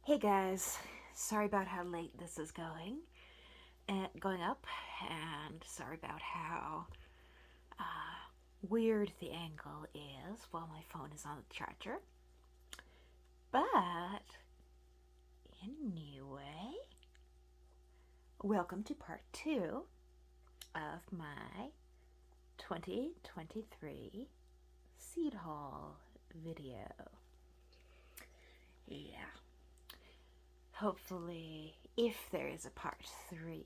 Hey guys, sorry about how late this is going up, and sorry about how weird the angle is while my phone is on the charger. But anyway, welcome to part 2 of my 2023 seed haul video. Yeah. Hopefully, if there is a part 3,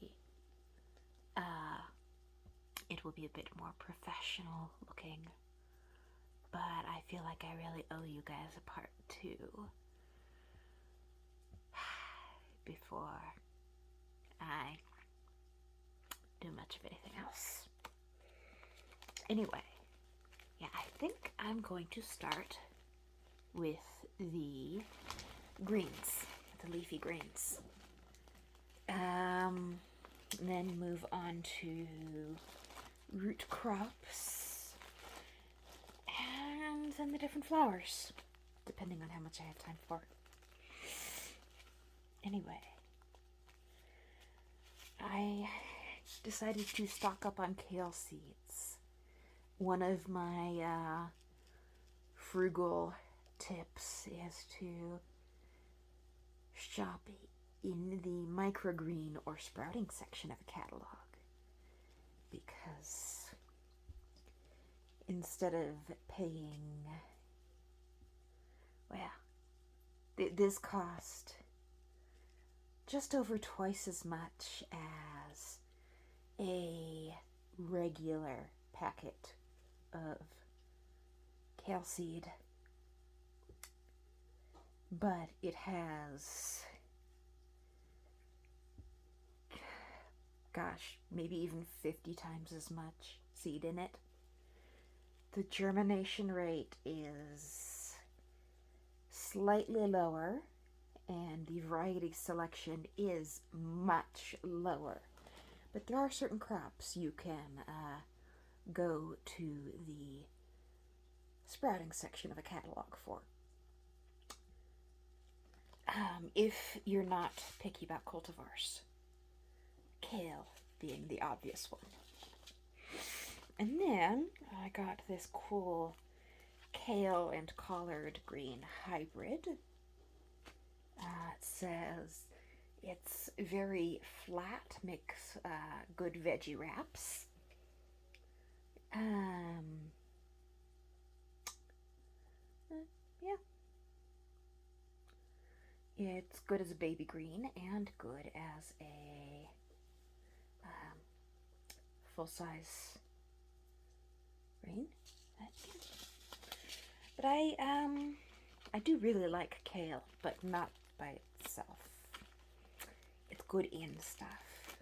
it will be a bit more professional looking. But I feel like I really owe you guys a part 2 before I do much of anything else. Anyway, yeah, I think I'm going to start with the greens, the leafy greens. Then move on to root crops, and then the different flowers, depending on how much I have time for. Anyway, I decided to stock up on kale seeds. One of my frugal tips is to shop in the microgreen or sprouting section of a catalog, because instead of paying, well, this cost just over twice as much as a regular packet of kale seed, but it has, gosh, maybe even 50 times as much seed in it. The germination rate is slightly lower, and the variety selection is much lower. But there are certain crops you can go to the sprouting section of a catalog for. If you're not picky about cultivars, kale being the obvious one. And then I got this cool kale and collard green hybrid. It says it's very flat, makes good veggie wraps. Yeah. It's good as a baby green and good as a full-size green. But I do really like kale, but not by itself. It's good in stuff.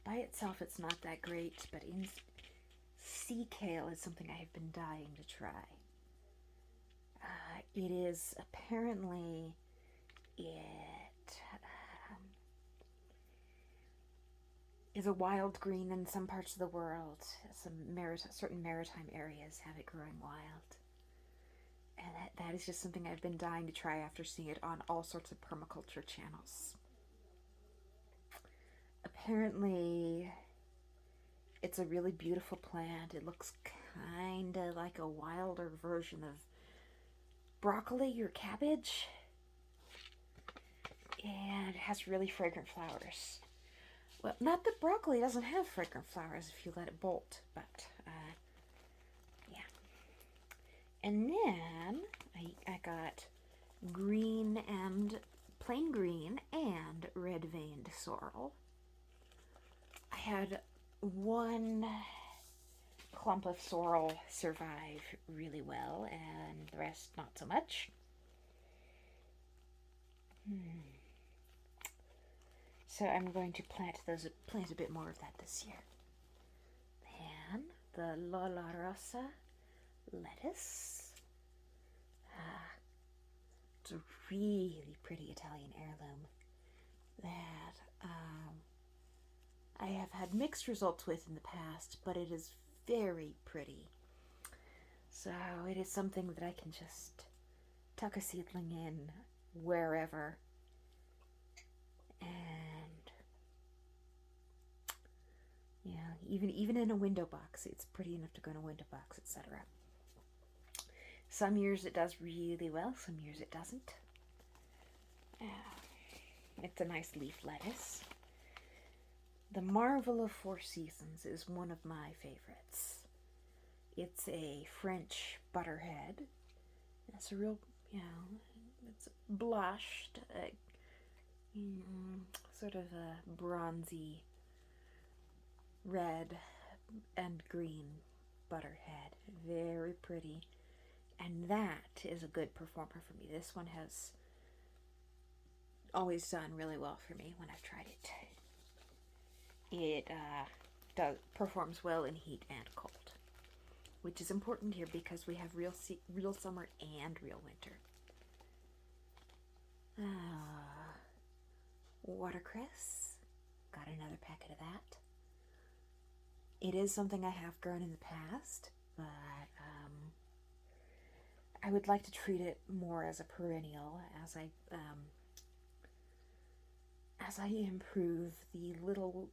By itself, it's not that great, but in sea kale is something I have been dying to try. It is apparently is a wild green in some parts of the world. Certain maritime areas have it growing wild. And that is just something I've been dying to try after seeing it on all sorts of permaculture channels. Apparently, it's a really beautiful plant. It looks kind of like a wilder version of broccoli or cabbage. And it has really fragrant flowers. Well, not that broccoli doesn't have fragrant flowers if you let it bolt, but yeah. And then I got green and plain green and red veined sorrel. I had one clump of sorrel survive really well, and the rest not so much. So I'm going to plant a bit more of that this year. And the Lola Rosa lettuce. It's a really pretty Italian heirloom that I have had mixed results with in the past, but it is very pretty. So it is something that I can just tuck a seedling in wherever, and yeah, even in a window box, it's pretty enough to go in a window box, etc. Some years it does really well, some years it doesn't. It's a nice leaf lettuce. The Marvel of Four Seasons is one of my favorites. It's a French butterhead. It's a real, it's blushed, sort of a bronzy red and green butterhead. Very pretty. And that is a good performer for me. This one has always done really well for me when I've tried it. It performs well in heat and cold, which is important here because we have real summer and real winter. Watercress. Got another packet of that. It is something I have grown in the past, but I would like to treat it more as a perennial as I improve the little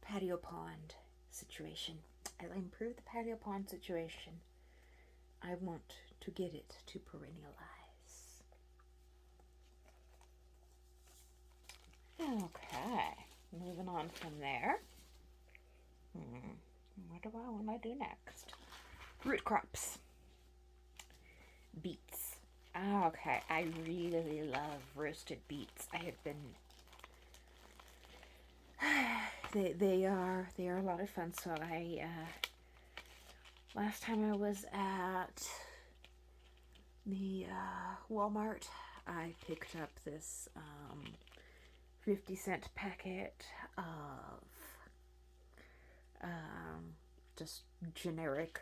patio pond situation. As I improve the patio pond situation, I want to get it to perennialize. Okay, moving on from there. What do I want to do next? Root crops. Beets. Okay, I really love roasted beets. I have been. They are a lot of fun. So I last time I was at the Walmart, I picked up this 50-cent packet of just generic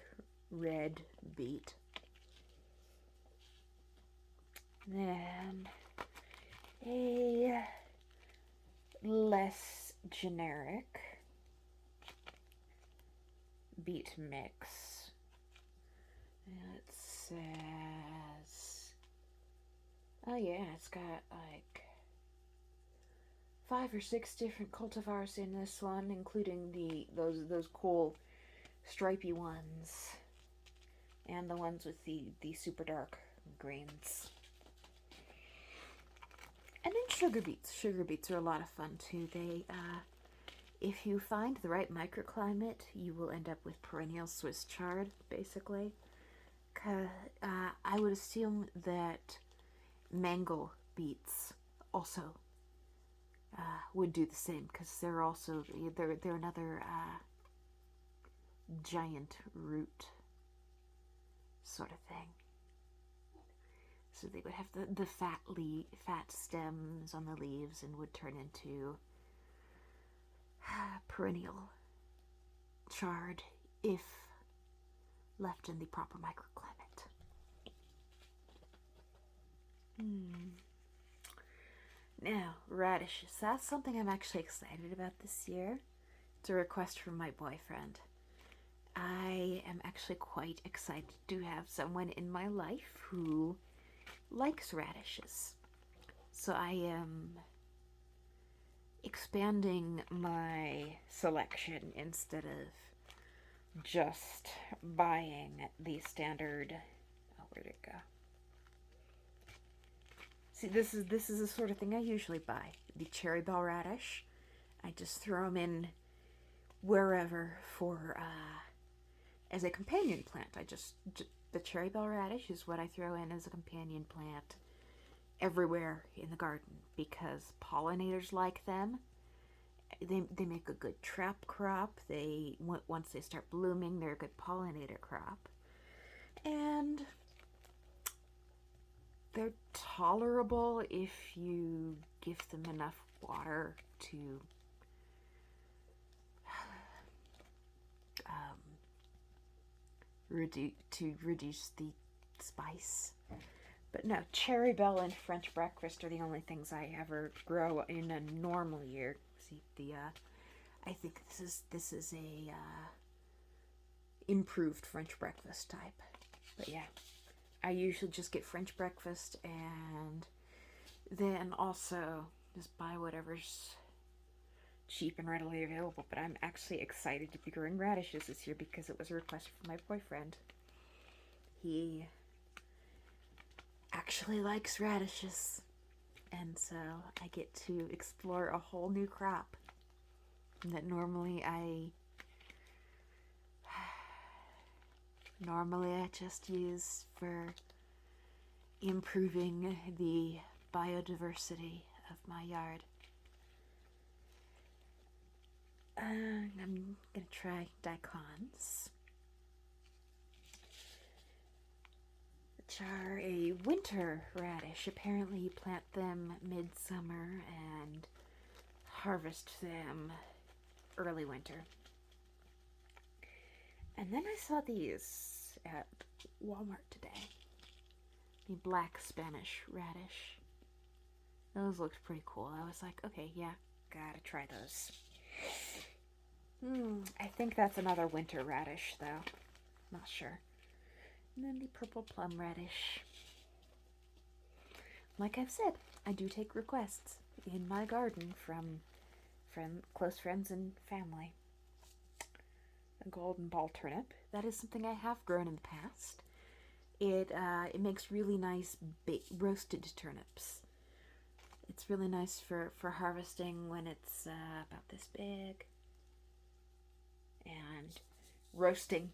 red beet. Then a less generic beet mix. It says, oh yeah, it's got like 5 or 6 different cultivars in this one, including those cool stripy ones and the ones with the super dark greens. And then sugar beets. Sugar beets are a lot of fun too. They, if you find the right microclimate, you will end up with perennial Swiss chard, basically. I would assume that mango beets also would do the same, because they're also they're another giant root sort of thing. So they would have the fat stems on the leaves and would turn into perennial chard if left in the proper microclimate. Now, radishes. That's something I'm actually excited about this year. It's a request from my boyfriend. I am actually quite excited to have someone in my life who likes radishes. So I am expanding my selection instead of just buying the standard. Oh, where'd it go? See, this is the sort of thing I usually buy. The cherry bell radish. I just throw them in wherever for as a companion plant. The cherry bell radish is what I throw in as a companion plant everywhere in the garden because pollinators like them. They make a good trap crop. Once they start blooming, they're a good pollinator crop. And they're tolerable if you give them enough water to reduce the spice. But no, cherry bell and French breakfast are the only things I ever grow in a normal year. See, I think this is a improved French breakfast type. But yeah, I usually just get French breakfast and then also just buy whatever's cheap and readily available. But I'm actually excited to be growing radishes this year because it was a request from my boyfriend. He actually likes radishes, and so I get to explore a whole new crop that normally I just use for improving the biodiversity of my yard. I'm gonna try daikons, which are a winter radish. Apparently you plant them midsummer and harvest them early winter. And then I saw these at Walmart today. The black Spanish radish. Those looked pretty cool. I was like, okay, yeah, gotta try those. I think that's another winter radish, though. Not sure. And then the purple plum radish. Like I've said, I do take requests in my garden from close friends and family. A golden ball turnip. That is something I have grown in the past. It makes really nice roasted turnips. It's really nice for harvesting when it's about this big. And roasting.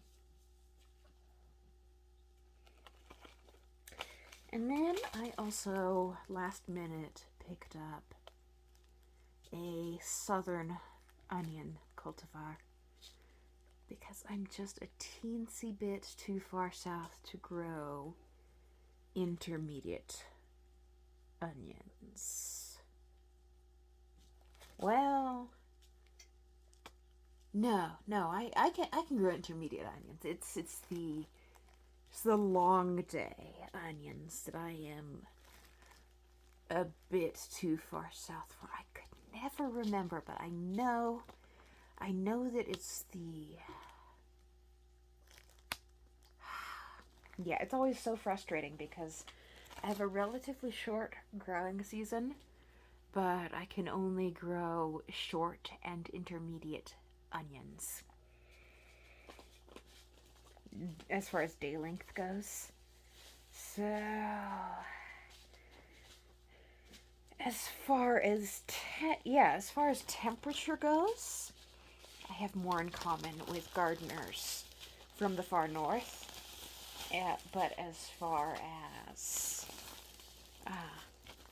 And then I also, last minute, picked up a southern onion cultivar because I'm just a teensy bit too far south to grow intermediate onions. Well, no, I can grow intermediate onions. It's the long day onions that I am a bit too far south for. I could never remember, but I know that it's the... Yeah, it's always so frustrating because I have a relatively short growing season, but I can only grow short and intermediate onions as far as day length goes. So, as far as temperature goes, I have more in common with gardeners from the far north. But as far as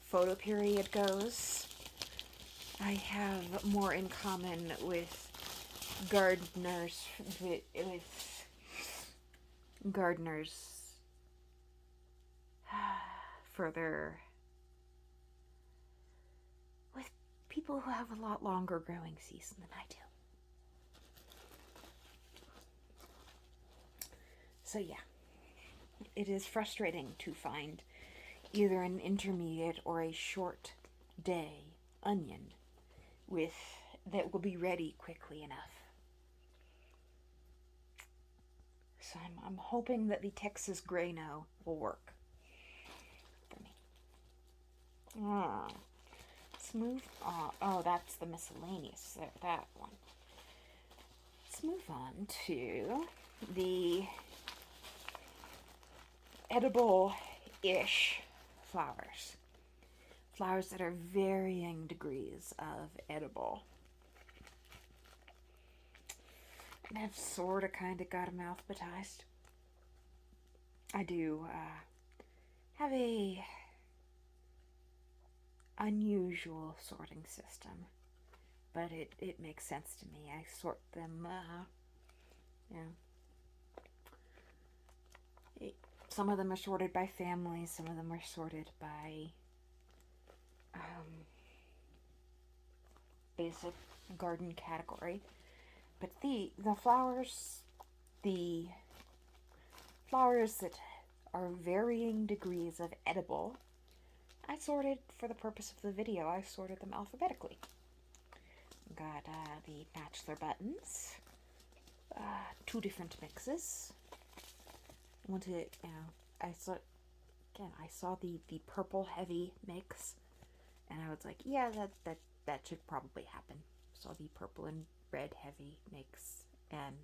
photo period goes, I have more in common with gardeners further, with people who have a lot longer growing season than I do. So yeah, it is frustrating to find either an intermediate or a short day onion that will be ready quickly enough. So I'm hoping that the Texas Grano will work for me. Let's move on. Oh, that's the miscellaneous. That one. Let's move on to the edible-ish flowers. Flowers that are varying degrees of edible. And I've sort of kind of got them alphabetized. I do have a unusual sorting system, but it makes sense to me. I sort them, some of them are sorted by family, some of them are sorted by basic garden category. But the flowers that are varying degrees of edible, I sorted, for the purpose of the video, I sorted them alphabetically. Got the bachelor buttons, 2 different mixes. I wanted, I saw the purple heavy mix, and I was like, yeah, that should probably happen. Saw the purple and red heavy mix, and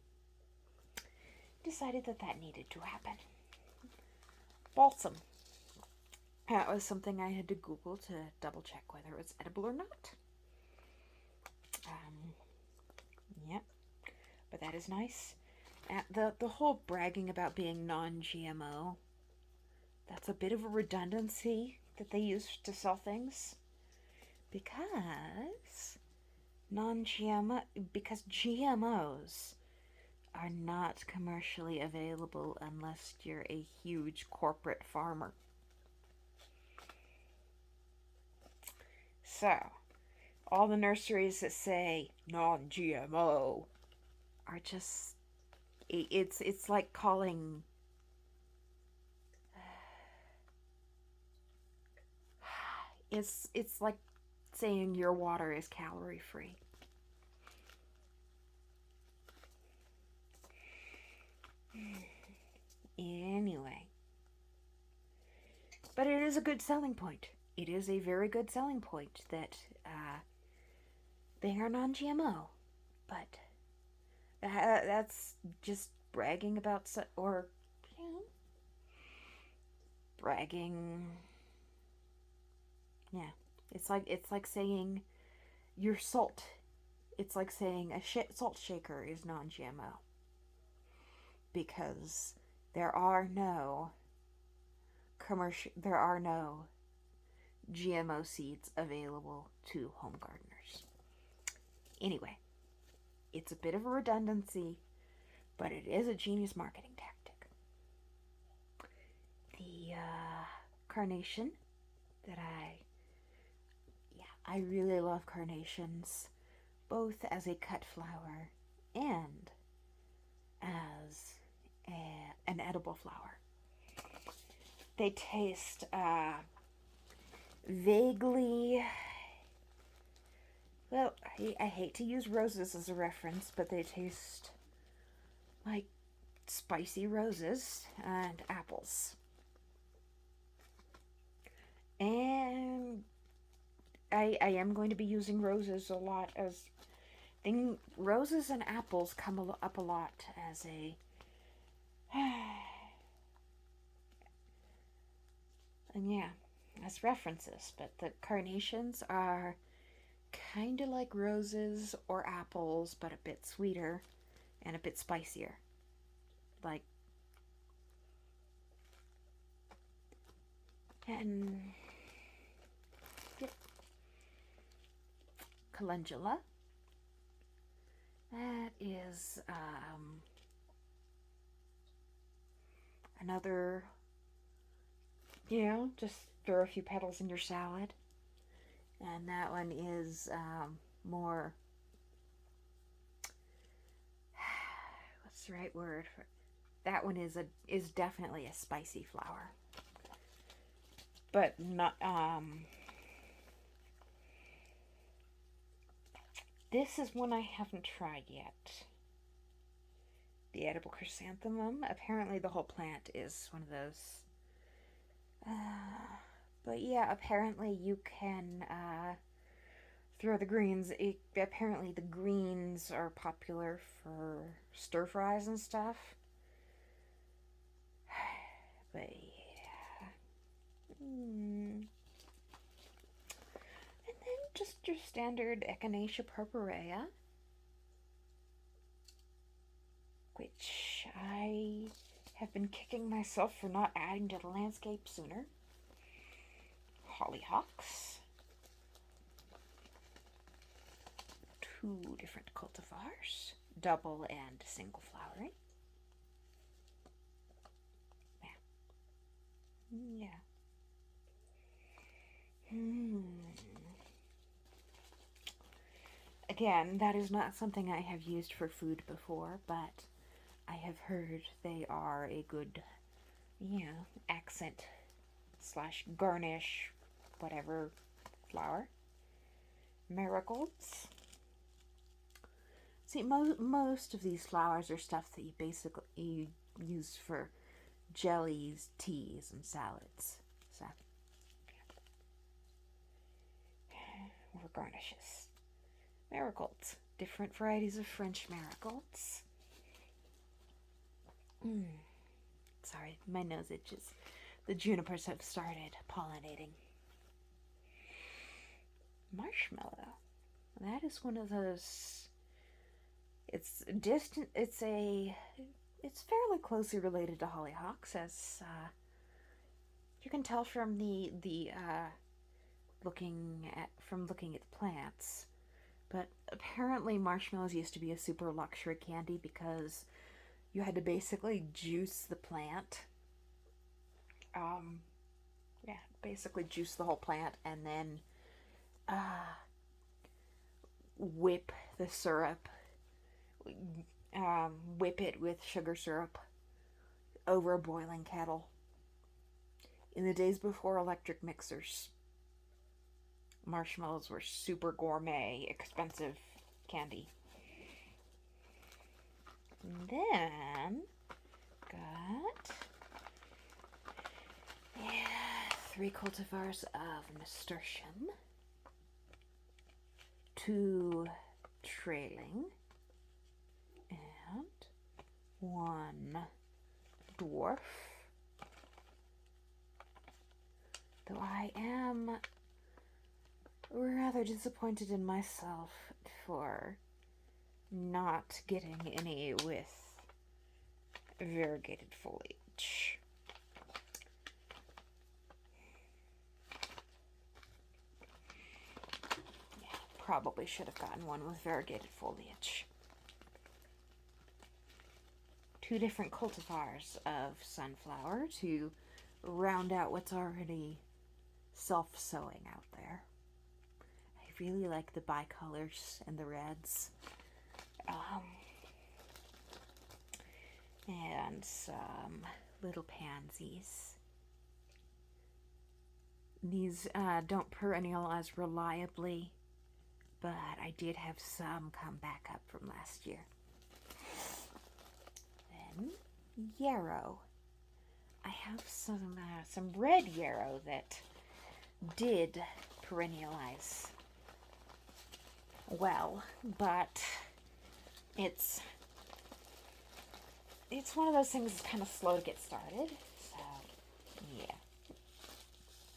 decided that that needed to happen. Balsam. That was something I had to Google to double check whether it was edible or not. Yep, but that is nice. The whole bragging about being non-GMO, that's a bit of a redundancy that they use to sell things, because non-GMO because GMOs are not commercially available unless you're a huge corporate farmer. So, all the nurseries that say non-GMO are just it's like calling it's like saying your water is calorie free. Anyway, but it is a good selling point. It is a very good selling point that they are non-GMO, but that's just bragging about or you know, bragging. Yeah, it's like saying your salt. It's like saying a salt shaker is non-GMO because there are no GMO seeds available to home gardeners. Anyway, it's a bit of a redundancy, but it is a genius marketing tactic. The carnation that I really love carnations, both as a cut flower and as an edible flower. They taste vaguely. Well, I hate to use roses as a reference, but they taste like spicy roses and apples. And I am going to be using roses a lot as roses and apples come up a lot as a and yeah, as references, but the carnations are kind of like roses or apples, but a bit sweeter and a bit spicier. Like, and yep. Calendula. That is another, just throw a few petals in your salad. And that one is more, what's the right word for that one is definitely a spicy flower, but not this is one I haven't tried yet. The edible chrysanthemum. Apparently the whole plant is one of those but yeah, apparently you can throw the greens. Apparently the greens are popular for stir fries and stuff. But yeah. And then just your standard Echinacea purpurea, which I have been kicking myself for not adding to the landscape sooner. Hollyhocks. 2 different cultivars, double and single flowering. Yeah. Again, that is not something I have used for food before, but I have heard they are a good, accent / garnish, whatever flower. Marigolds. See, most of these flowers are stuff that you basically use for jellies, teas, and salads. So, or garnishes. Marigolds. Different varieties of French marigolds. Sorry, my nose itches. The junipers have started pollinating. Marshmallow. That is one of those. It's distant. It's fairly closely related to hollyhocks, as you can tell from the looking at the plants. But apparently, marshmallows used to be a super luxury candy because you had to basically juice the plant. Yeah, basically juice the whole plant and then whip the syrup, whip it with sugar syrup over a boiling kettle. In the days before electric mixers, marshmallows were super gourmet, expensive candy. And then got 3 cultivars of nasturtium, 2 trailing, and 1 dwarf. Though I am rather disappointed in myself for not getting any with variegated foliage. Yeah, probably should have gotten one with variegated foliage. 2 different cultivars of sunflower to round out what's already self-sowing out there. I really like the bicolors and the reds. And some little pansies. These don't perennialize reliably, but I did have some come back up from last year. Then yarrow. I have some red yarrow that did perennialize well, but it's one of those things that's kind of slow to get started. So, yeah.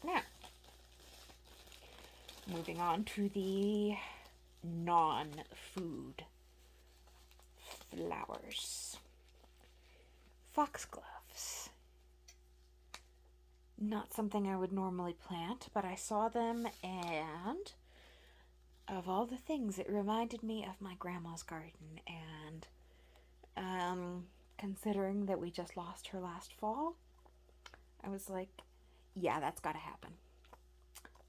Now, moving on to the non-food flowers. Foxgloves. Not something I would normally plant, but I saw them, and of all the things, it reminded me of my grandma's garden. And considering that we just lost her last fall, I was like, yeah, that's gotta happen.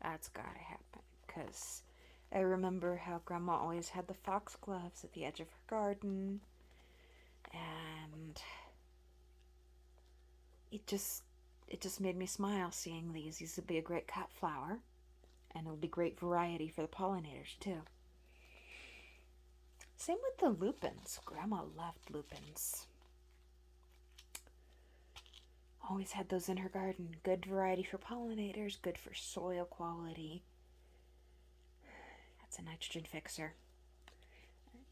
That's gotta happen. Because I remember how Grandma always had the foxgloves at the edge of her garden, and it just made me smile seeing these. These would be a great cut flower, and it would be great variety for the pollinators too. Same with the lupins. Grandma loved lupins. Always had those in her garden. Good variety for pollinators, good for soil quality. That's a nitrogen fixer.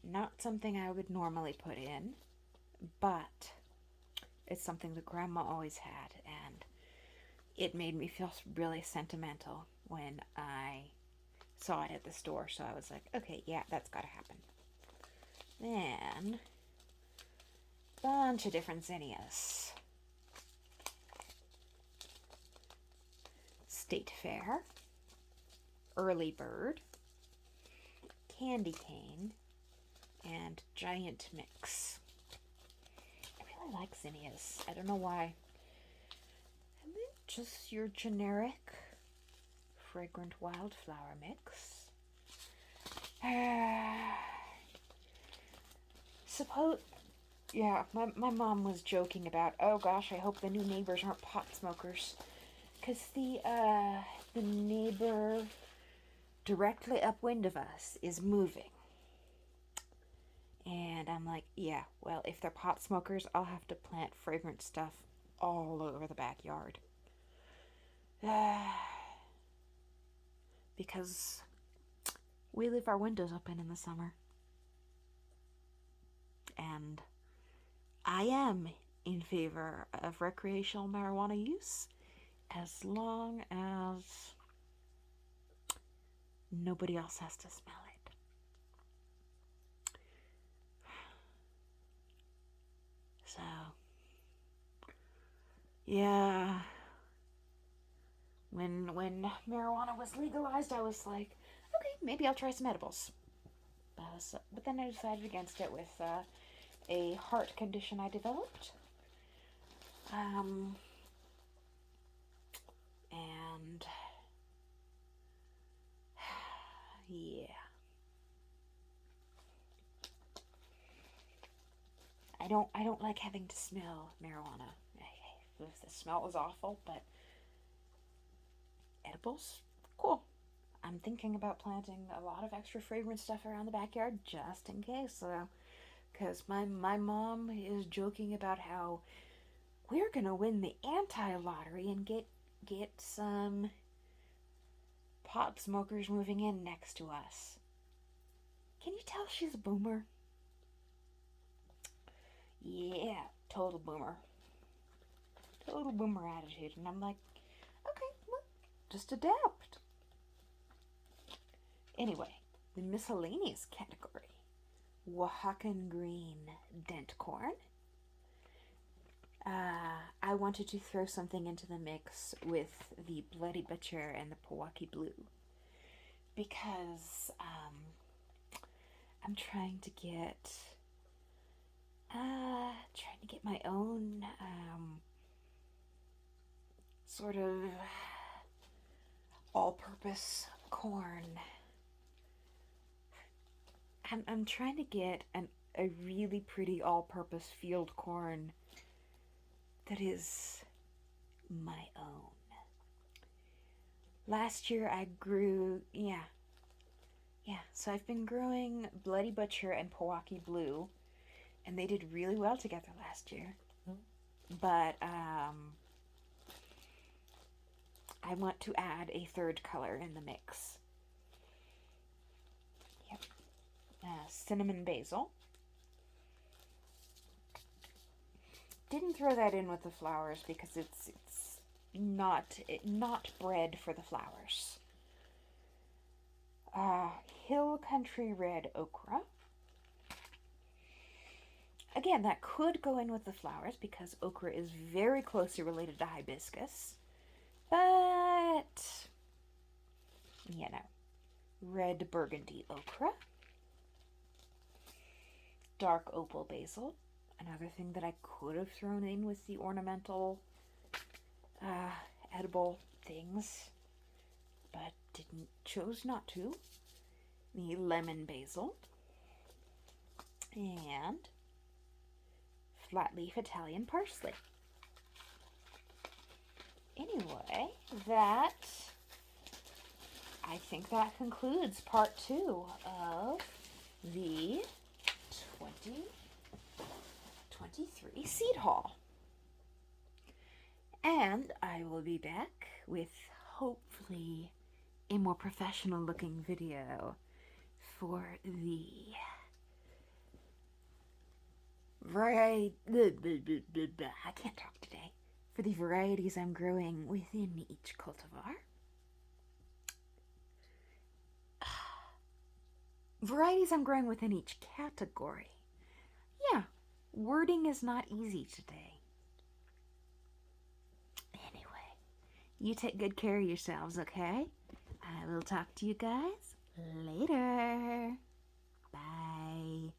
Not something I would normally put in, but it's something that Grandma always had, and it made me feel really sentimental when I saw it at the store. So I was like, okay, yeah, that's gotta happen. Then, bunch of different zinnias. State Fair, Early Bird, Candy Cane, and Giant Mix. I really like zinnias. I don't know why. And then just your generic fragrant wildflower mix. My mom was joking about, oh gosh, I hope the new neighbors aren't pot smokers. Because the neighbor directly upwind of us is moving. And I'm like, yeah, well, if they're pot smokers, I'll have to plant fragrant stuff all over the backyard. Because we leave our windows open in the summer. And I am in favor of recreational marijuana use as long as nobody else has to smell it. So, yeah. When marijuana was legalized, I was like, okay, maybe I'll try some edibles. But then I decided against it with a heart condition I developed. And yeah. I don't like having to smell marijuana. The smell was awful, but edibles, cool. I'm thinking about planting a lot of extra fragrant stuff around the backyard just in case. Because my mom is joking about how we're gonna win the anti-lottery and get some pot smokers moving in next to us. Can you tell she's a boomer? Yeah, total boomer. Total boomer attitude. And I'm like, okay, well, just adapt. Anyway, the miscellaneous category. Oaxacan green dent corn. I wanted to throw something into the mix with the Bloody Butcher and the Pewaukee Blue. Because I'm trying to get my own sort of all-purpose corn. I'm trying to get a really pretty all-purpose field corn that is my own. Last year I grew, so I've been growing Bloody Butcher and Pewaukee Blue, and they did really well together last year. But I want to add a third color in the mix. Yep. Cinnamon basil. Didn't throw that in with the flowers because it's not bred for the flowers. Hill Country red okra. Again, that could go in with the flowers because okra is very closely related to hibiscus. But, red burgundy okra. Dark opal basil. Another thing that I could have thrown in with the ornamental edible things, but chose not to. The lemon basil. And flat leaf Italian parsley. Anyway, I think that concludes part 2 of the 2023 seed haul. And I will be back with hopefully a more professional looking video for the I can't talk today. For the varieties I'm growing within each cultivar. Varieties I'm growing within each category. Yeah, wording is not easy today. Anyway, you take good care of yourselves, okay? I will talk to you guys later. Bye.